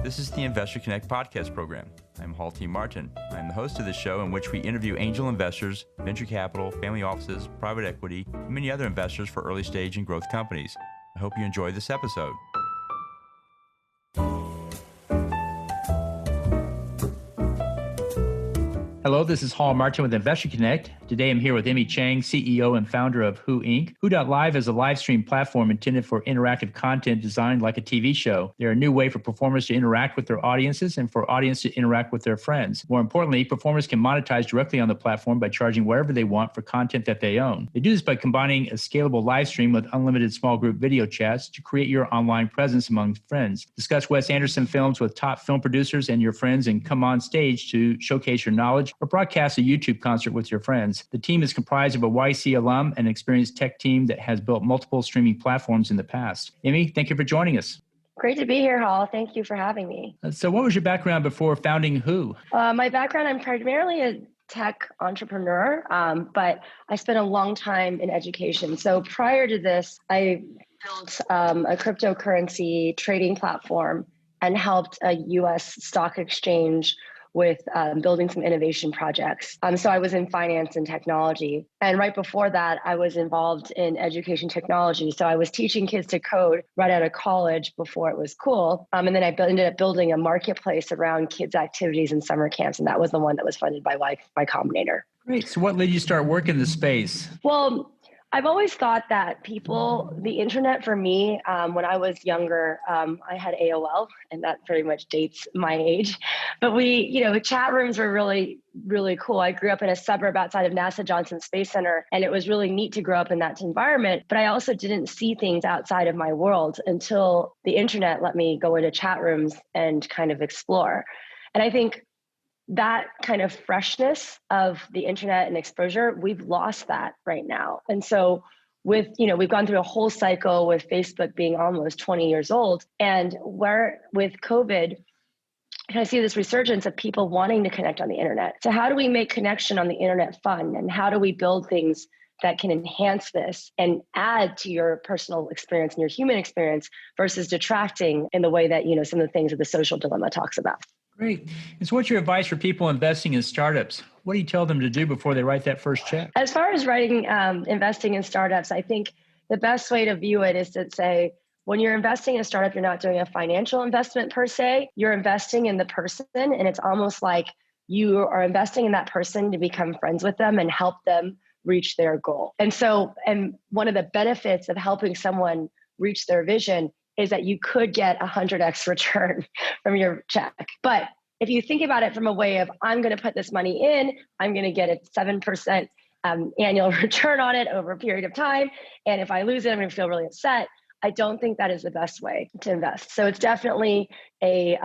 This is the Investor Connect podcast program. I'm Hall T. Martin. I'm the host of this show in which we interview angel investors, venture capital, family offices, private equity, and many other investors for early stage and growth companies. I hope you enjoy this episode. Hello, this is Hall Martin with Investor Connect. Today I'm here with Emmie Chang, CEO and founder of Who Inc. Who.live is a live stream platform intended for interactive content designed like a TV show. They're a new way for performers to interact with their audiences and for audience to interact with their friends. More importantly, performers can monetize directly on the platform by charging whatever they want for content that they own. They do this by combining a scalable live stream with unlimited small group video chats to create your online presence among friends. Discuss Wes Anderson films with top film producers and your friends and come on stage to showcase your knowledge or broadcast a YouTube concert with your friends. The team is comprised of a YC alum and an experienced tech team that has built multiple streaming platforms in the past. Emmie, thank you for joining us. Great to be here, Hall. Thank you for having me. So what was your background before founding Who? My background, I'm primarily a tech entrepreneur, but I spent a long time in education. So prior to this, I built a cryptocurrency trading platform and helped a US stock exchange with building some innovation projects. So I was in finance and technology. And right before that, I was involved in education technology. So I was teaching kids to code right out of college before it was cool. And then I ended up building a marketplace around kids' activities and summer camps. And that was the one that was funded by Y Combinator. Great. So what led you to start working in the space? Well, I've always thought that the internet for me, when I was younger, I had AOL, and that very much dates my age. But chat rooms were really, really cool. I grew up in a suburb outside of NASA Johnson Space Center, and it was really neat to grow up in that environment. But I also didn't see things outside of my world until the internet let me go into chat rooms and kind of explore. And I think that kind of freshness of the internet and exposure, we've lost that right now. And so we've gone through a whole cycle with Facebook being almost 20 years old. And with COVID, I see this resurgence of people wanting to connect on the internet. So how do we make connection on the internet fun? And how do we build things that can enhance this and add to your personal experience and your human experience versus detracting in the way that, some of the things that the social dilemma talks about? Great. And so what's your advice for people investing in startups? What do you tell them to do before they write that first check? As far as investing in startups, I think the best way to view it is to say, when you're investing in a startup, you're not doing a financial investment per se. You're investing in the person, and it's almost like you are investing in that person to become friends with them and help them reach their goal. And one of the benefits of helping someone reach their vision is that you could get 100x return from your check. But if you think about it from a way of, I'm going to put this money in, I'm going to get a 7% annual return on it over a period of time. And if I lose it, I'm going to feel really upset. I don't think that is the best way to invest. So it's definitely it's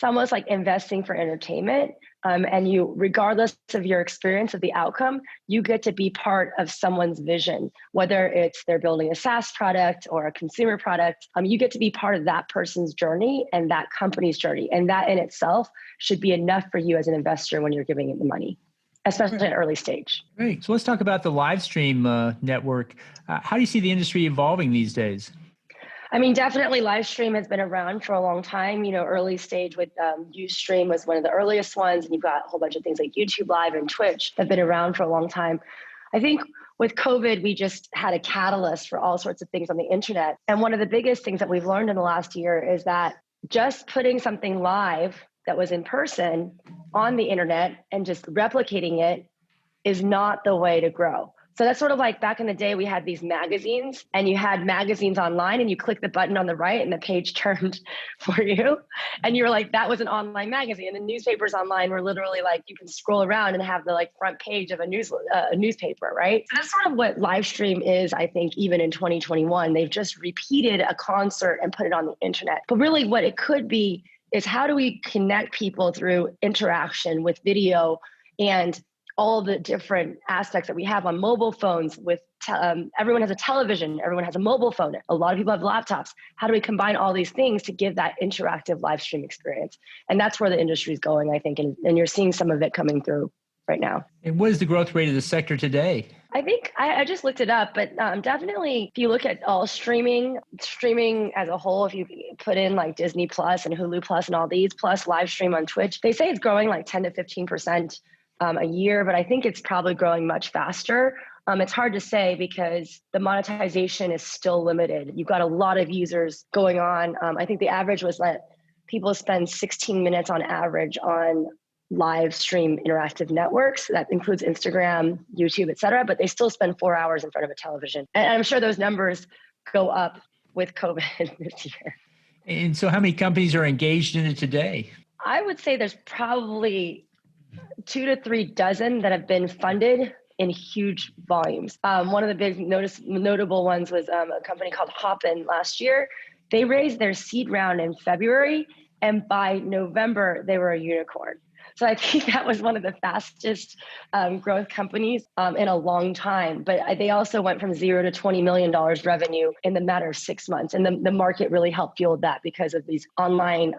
almost like investing for entertainment. And you, regardless of your experience of the outcome, you get to be part of someone's vision, whether it's they're building a SaaS product or a consumer product. You get to be part of that person's journey and that company's journey. And that in itself should be enough for you as an investor when you're giving it the money, especially at early stage. Great. So let's talk about the live stream network. How do you see the industry evolving these days? I mean, definitely live stream has been around for a long time. Early stage with Ustream was one of the earliest ones. And you've got a whole bunch of things like YouTube Live and Twitch that have been around for a long time. I think with COVID, we just had a catalyst for all sorts of things on the internet. And one of the biggest things that we've learned in the last year is that just putting something live that was in person on the internet and just replicating it is not the way to grow. So that's sort of like back in the day, we had these magazines and you had magazines online and you click the button on the right and the page turned for you. And you were like, that was an online magazine. And the newspapers online were literally like, you can scroll around and have the front page of a newspaper, right? So that's sort of what live stream is, I think, even in 2021. They've just repeated a concert and put it on the internet. But really what it could be is how do we connect people through interaction with video and all the different aspects that we have on mobile phones with everyone has a television, everyone has a mobile phone, a lot of people have laptops. How do we combine all these things to give that interactive live stream experience? And that's where the industry is going, I think, and you're seeing some of it coming through. right now. And what is the growth rate of the sector today? I think I just looked it up, but definitely if you look at all streaming as a whole, if you put in like Disney Plus and Hulu Plus and all these, plus live stream on Twitch, they say it's growing like 10 to 15% a year, but I think it's probably growing much faster. It's hard to say because the monetization is still limited. You've got a lot of users going on. I think the average was that people spend 16 minutes on average on live stream interactive networks. That includes Instagram, YouTube, et cetera, but they still spend 4 hours in front of a television. And I'm sure those numbers go up with COVID this year. And so how many companies are engaged in it today? I would say there's probably 2 to 3 dozen that have been funded in huge volumes. One of the big notable ones was a company called Hopin last year. They raised their seed round in February, and by November, they were a unicorn. So I think that was one of the fastest growth companies in a long time. But they also went from $0 to $20 million revenue in the matter of 6 months. And the market really helped fuel that because of these online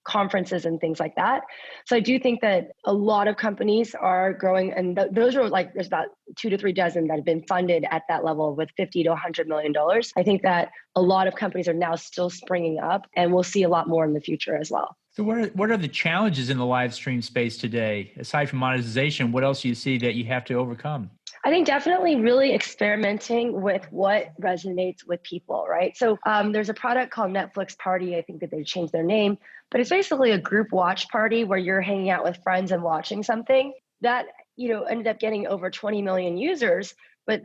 conferences and things like that. So I do think that a lot of companies are growing, and those are like, there's about 2 to 3 dozen that have been funded at that level with $50 to $100 million. I think that a lot of companies are now still springing up, and we'll see a lot more in the future as well. So what are the challenges in the live stream space today? Aside from monetization, what else do you see that you have to overcome? I think definitely really experimenting with what resonates with people, right? So there's a product called Netflix Party. I think that they changed their name, but it's basically a group watch party where you're hanging out with friends and watching something that, ended up getting over 20 million users, but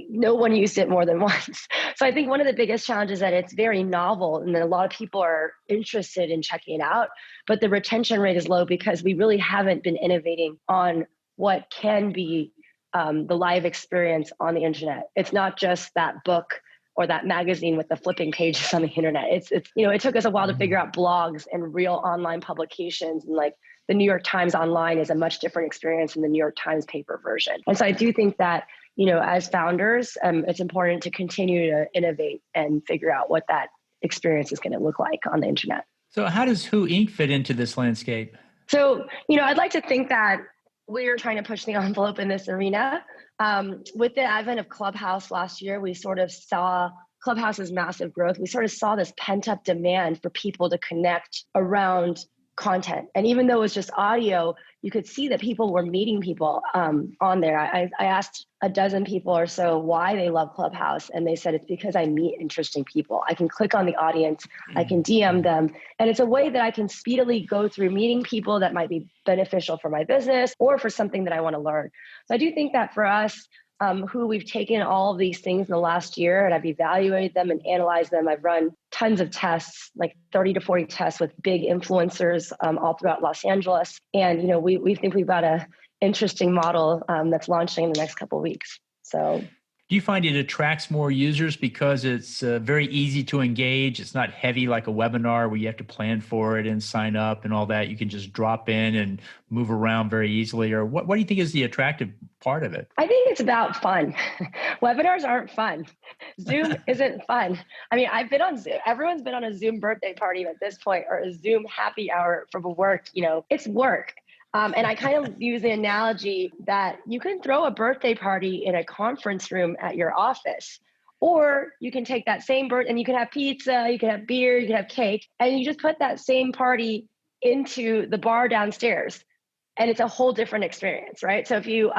no one used it more than once. So I think one of the biggest challenges is that it's very novel and that a lot of people are interested in checking it out, but the retention rate is low because we really haven't been innovating on what can be the live experience on the internet. It's not just that book or that magazine with the flipping pages on the internet. It's it took us a while to figure out blogs and real online publications, and like the New York Times online is a much different experience than the New York Times paper version. And so I do think that, as founders, it's important to continue to innovate and figure out what that experience is going to look like on the internet. So how does Who Inc. fit into this landscape? So, I'd like to think that we're trying to push the envelope in this arena. With the advent of Clubhouse last year, we sort of saw Clubhouse's massive growth. We sort of saw this pent-up demand for people to connect around content. And even though it was just audio, you could see that people were meeting people on there. I asked a dozen people or so why they love Clubhouse, and they said it's because I meet interesting people. I can click on the audience, I can DM them, and it's a way that I can speedily go through meeting people that might be beneficial for my business or for something that I want to learn. So I do think that for us, who we've taken all of these things in the last year, and I've evaluated them and analyzed them. I've run tons of tests, like 30 to 40 tests with big influencers all throughout Los Angeles. And, we think we've got a interesting model that's launching in the next couple of weeks. So Do you find it attracts more users because it's very easy to engage? It's not heavy like a webinar where you have to plan for it and sign up and all that. You can just drop in and move around very easily. Or what do you think is the attractive part of it? I think it's about fun. Webinars aren't fun. Zoom isn't fun. I mean, I've been on Zoom. Everyone's been on a Zoom birthday party at this point, or a Zoom happy hour from work. It's work. And I kind of use the analogy that you can throw a birthday party in a conference room at your office, or you can take that same and you can have pizza, you can have beer, you can have cake, and you just put that same party into the bar downstairs. And it's a whole different experience, right? So if you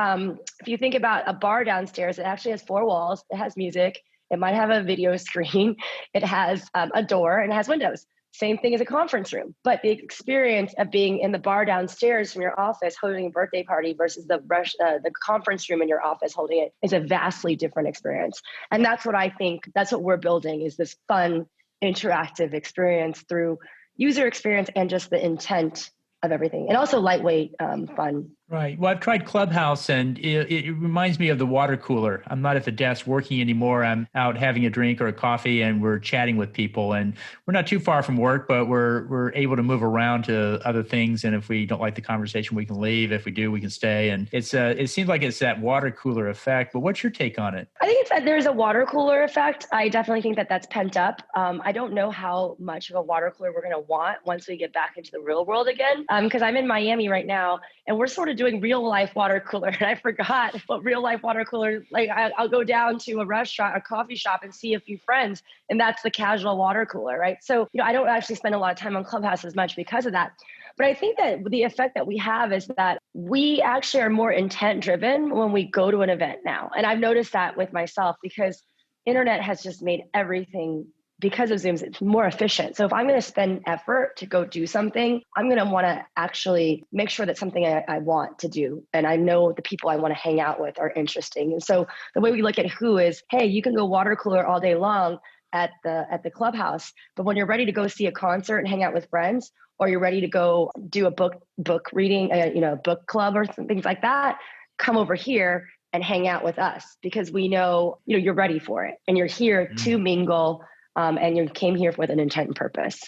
think about a bar downstairs, it actually has 4 walls, it has music, it might have a video screen, it has a door, and it has windows. Same thing as a conference room, but the experience of being in the bar downstairs from your office holding a birthday party versus the conference room in your office holding it is a vastly different experience. And that's what we're building, is this fun, interactive experience through user experience and just the intent of everything, and also lightweight, fun. Right. Well, I've tried Clubhouse, and it reminds me of the water cooler. I'm not at the desk working anymore. I'm out having a drink or a coffee, and we're chatting with people. And we're not too far from work, but we're able to move around to other things. And if we don't like the conversation, we can leave. If we do, we can stay. And it seems like it's that water cooler effect. But what's your take on it? I think it's that there's a water cooler effect. I definitely think that that's pent up. I don't know how much of a water cooler we're going to want once we get back into the real world again. Because I'm in Miami right now, and we're sort of started doing real life water cooler, and I forgot what real life water cooler, like I'll go down to a restaurant, a coffee shop, and see a few friends, and that's the casual water cooler, right? So, I don't actually spend a lot of time on Clubhouse as much because of that. But I think that the effect that we have is that we actually are more intent driven when we go to an event now. And I've noticed that with myself because internet has just made everything, because of Zooms, it's more efficient. So if I'm going to spend effort to go do something, I'm going to want to actually make sure that something I want to do, and I know the people I want to hang out with are interesting. And so the way we look at Who is, hey, you can go water cooler all day long at the clubhouse, but when you're ready to go see a concert and hang out with friends, or you're ready to go do a book reading, book club or things like that, come over here and hang out with us, because we know, you're ready for it and you're here to mingle. And you came here with an intent and purpose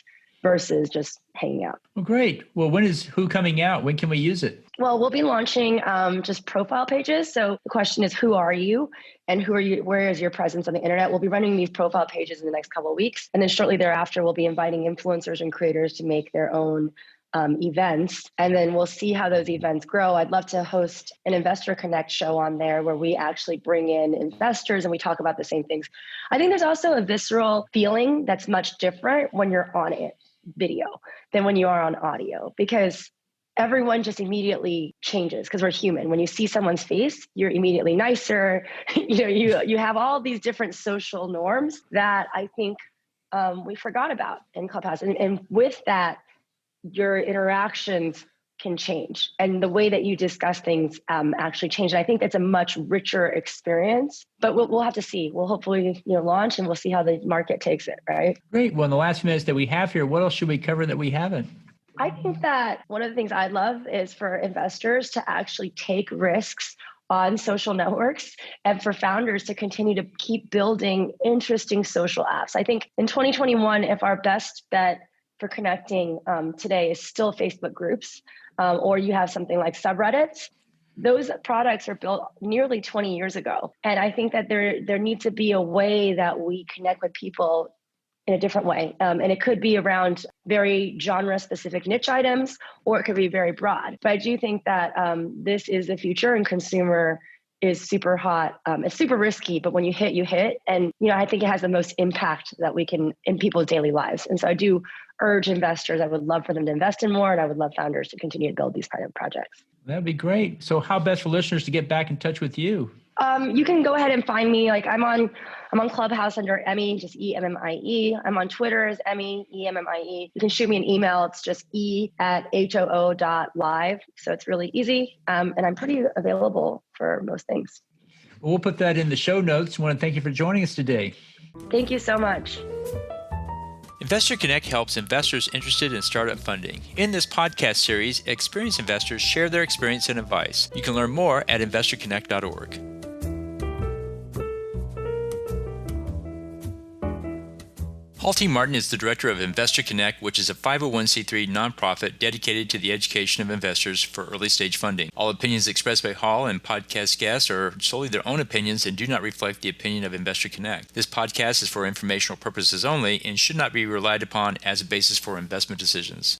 versus just hanging out. Well, great. Well, when is Who coming out? When can we use it? Well, we'll be launching just profile pages. So the question is, who are you and who are you? Where is your presence on the internet? We'll be running these profile pages in the next couple of weeks. And then shortly thereafter, we'll be inviting influencers and creators to make their own events. And then we'll see how those events grow. I'd love to host an Investor Connect show on there where we actually bring in investors and we talk about the same things. I think there's also a visceral feeling that's much different when you're on it video than when you are on audio, because everyone just immediately changes because we're human. When you see someone's face, you're immediately nicer. You have all these different social norms that I think we forgot about in Clubhouse. And with that, your interactions can change and the way that you discuss things actually change. And I think that's a much richer experience, but we'll have to see. We'll hopefully launch and we'll see how the market takes it, right? Great. Well, in the last few minutes that we have here, what else should we cover that we haven't? I think that one of the things I'd love is for investors to actually take risks on social networks and for founders to continue to keep building interesting social apps. I think in 2021, if our best bet for connecting today is still Facebook groups, or you have something like subreddits, those products are built nearly 20 years ago. And I think that there needs to be a way that we connect with people in a different way. And it could be around very genre-specific niche items, or it could be very broad. But I do think that this is the future, and consumer is super hot. It's super risky, but when you hit, you hit. And I think it has the most impact that we can in people's daily lives. And so I do urge investors, I would love for them to invest in more, and I would love founders to continue to build these kind of projects. That'd be great. So how best for listeners to get back in touch with you? You can go ahead and find me. Like I'm on Clubhouse under Emmie, just Emmie. I'm on Twitter as Emmie, Emmie. You can shoot me an email. It's just e@hoo.live. So it's really easy. And I'm pretty available for most things. Well, we'll put that in the show notes. I want to thank you for joining us today. Thank you so much. Investor Connect helps investors interested in startup funding. In this podcast series, experienced investors share their experience and advice. You can learn more at investorconnect.org. Paul T. Martin is the director of Investor Connect, which is a 501c3 nonprofit dedicated to the education of investors for early-stage funding. All opinions expressed by Hall and podcast guests are solely their own opinions and do not reflect the opinion of Investor Connect. This podcast is for informational purposes only and should not be relied upon as a basis for investment decisions.